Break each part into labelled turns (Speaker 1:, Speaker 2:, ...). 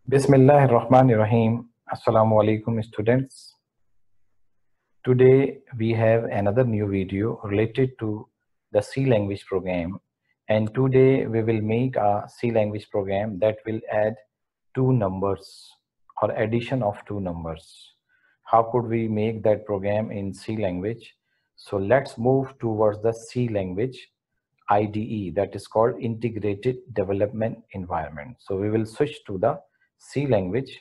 Speaker 1: Bismillahirrahmanirrahim. Assalamu alaikum students. Today we have another new video related to the C language program, and today we will make a C language program that will add two numbers or addition of two numbers. How could we make that program in C language? So let's move towards the C language IDE, that is called Integrated Development Environment. So we will switch to the C language,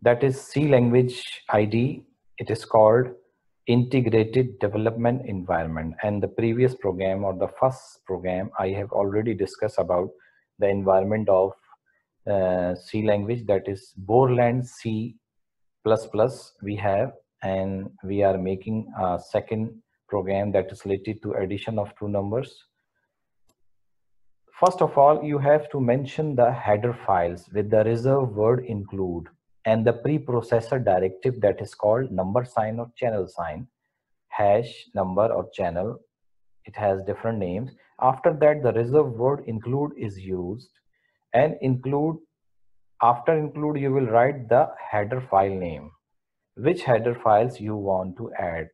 Speaker 1: that is C language ID. It is called Integrated Development Environment, and the previous program or the first program I have already discussed about the environment of C language, that is Borland C++ we have, and we are making a second program that is related to addition of two numbers. First of all, you have to mention the header files with the reserved word include and the preprocessor directive that is called number sign or channel sign, hash, number or channel. It has different names. After that, the reserved word include is used, and after include you will write the header file name, which header files you want to add.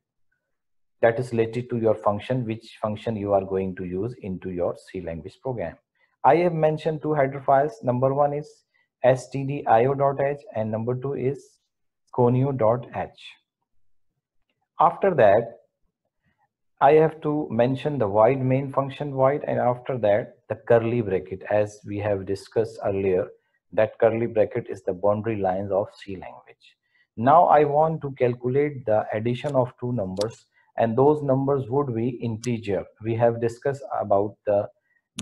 Speaker 1: That is related to your function, which function you are going to use into your C language program. I have mentioned two header files. Number one is stdio.h and number two is conio.h. After that, I have to mention the void main function void, and after that the curly bracket, as we have discussed earlier, that curly bracket is the boundary lines of C language. Now I want to calculate the addition of two numbers, and those numbers would be integer. We have discussed about the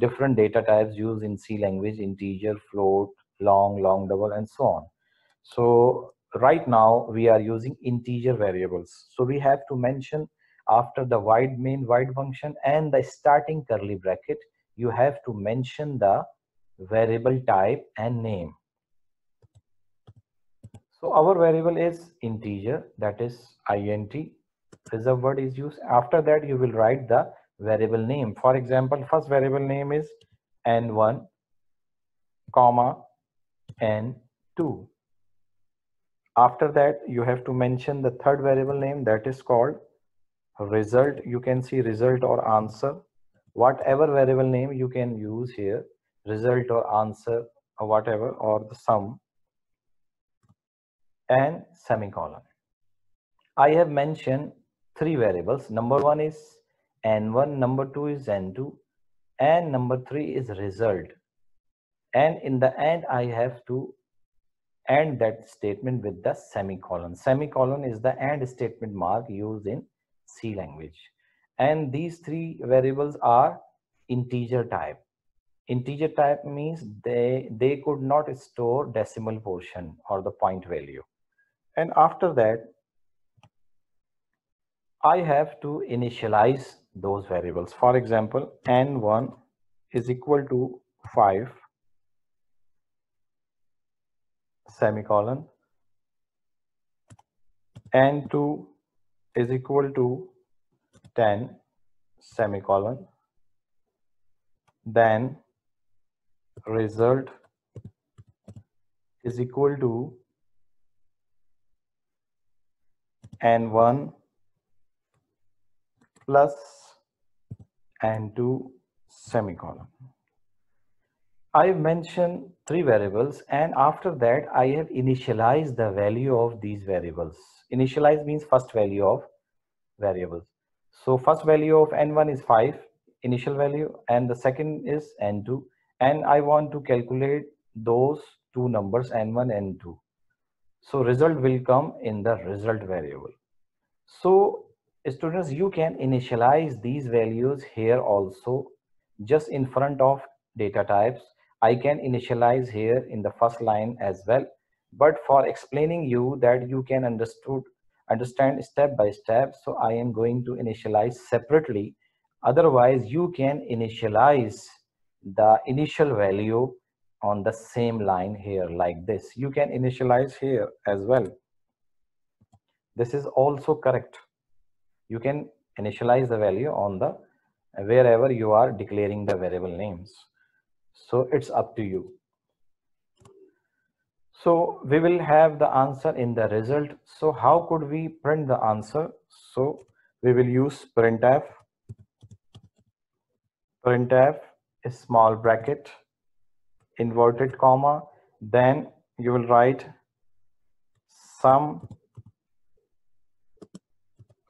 Speaker 1: different data types used in C language: integer, float, long, long double, and so on. So right now we are using integer variables. So we have to mention after the void main void function and the starting curly bracket, you have to mention the variable type and name. So our variable is integer, that is int. Reserved word is used. After that, you will write the variable name. For example, first variable name is n1, comma n2. After that, you have to mention the third variable name, that is called result. You can see result or answer, whatever variable name you can use here, result or answer or whatever, or the sum, and semicolon. I have mentioned three variables. Number one is n1, number two is n2, and number three is result. And in the end, I have to end that statement with the semicolon. Semicolon is the end statement mark used in C language. And these three variables are integer type. Integer type means they could not store decimal portion or the point value. And after that, I have to initialize those variables. For example, n1 is equal to 5 semicolon, n2 is equal to 10 semicolon, then result is equal to n1 plus n2 semicolon. I have mentioned three variables, and after that I have initialized the value of these variables. Initialize means first value of variables. So first value of n1 is 5 initial value, and the second is n2, and I want to calculate those two numbers n1 and n2. So result will come in the result variable. So students, you can initialize these values here also, just in front of data types. I can initialize here in the first line as well, but for explaining you that you can understand step by step, so I am going to initialize separately. Otherwise, you can initialize the initial value on the same line here like this. You can initialize here as well. This is also correct. You can initialize the value on the wherever you are declaring the variable names. So it's up to you. So we will have the answer in the result. So how could we print the answer? So we will use printf is small bracket, inverted comma, then you will write sum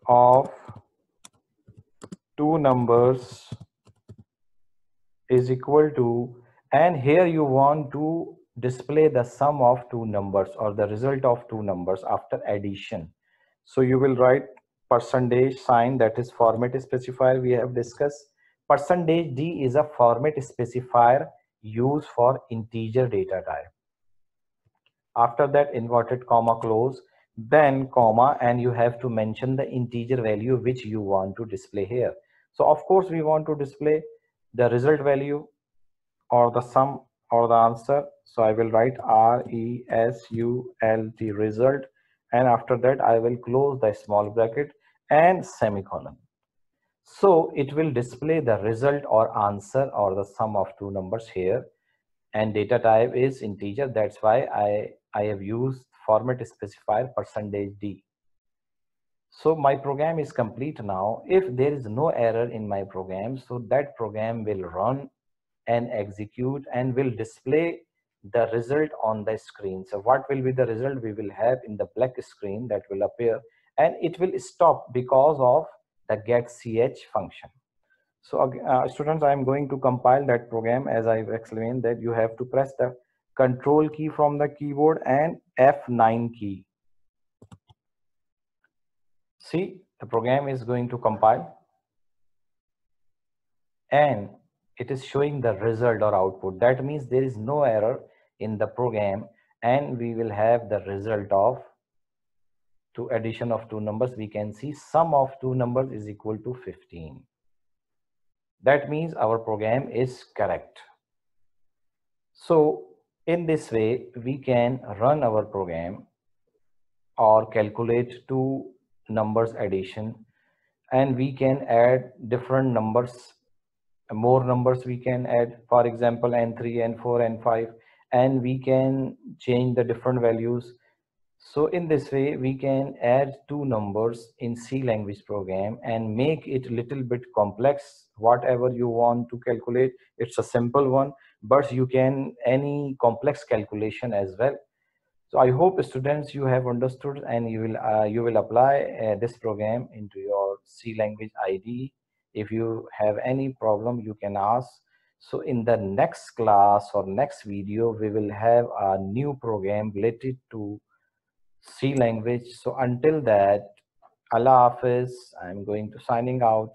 Speaker 1: of two numbers is equal to, and here you want to display the sum of two numbers or the result of two numbers after addition. So you will write percentage sign, that is format specifier we have discussed. Percentage D is a format specifier used for integer data type. After that, inverted comma close, then comma, and you have to mention the integer value which you want to display here. So of course we want to display the result value or the sum or the answer. So I will write result, and after that I will close the small bracket and semicolon. So it will display the result or answer or the sum of two numbers here, and data type is integer. That's why I have used format specifier %d. So my program is complete now. If there is no error in my program, so that program will run and execute and will display the result on the screen. So what will be the result? We will have in the black screen that will appear, and it will stop because of the getch function. So students, I am going to compile that program. As I've explained, that you have to press the control key from the keyboard and F9 key. See, the program is going to compile and it is showing the result or output. That means there is no error in the program, and we will have the result of two addition of two numbers. We can see sum of two numbers is equal to 15. That means our program is correct. So in this way, we can run our program or calculate two numbers addition, and we can add different numbers, more numbers we can add, for example n3, n4, n5, and we can change the different values. So in this way, we can add two numbers in C language program and make it little bit complex. Whatever you want to calculate, it's a simple one, but you can any complex calculation as well. So I hope students you have understood, and you will apply this program into your C language IDE. If you have any problem, you can ask. So in the next class or next video, we will have a new program related to C language. So until that, Allah Hafiz. I'm going to signing out.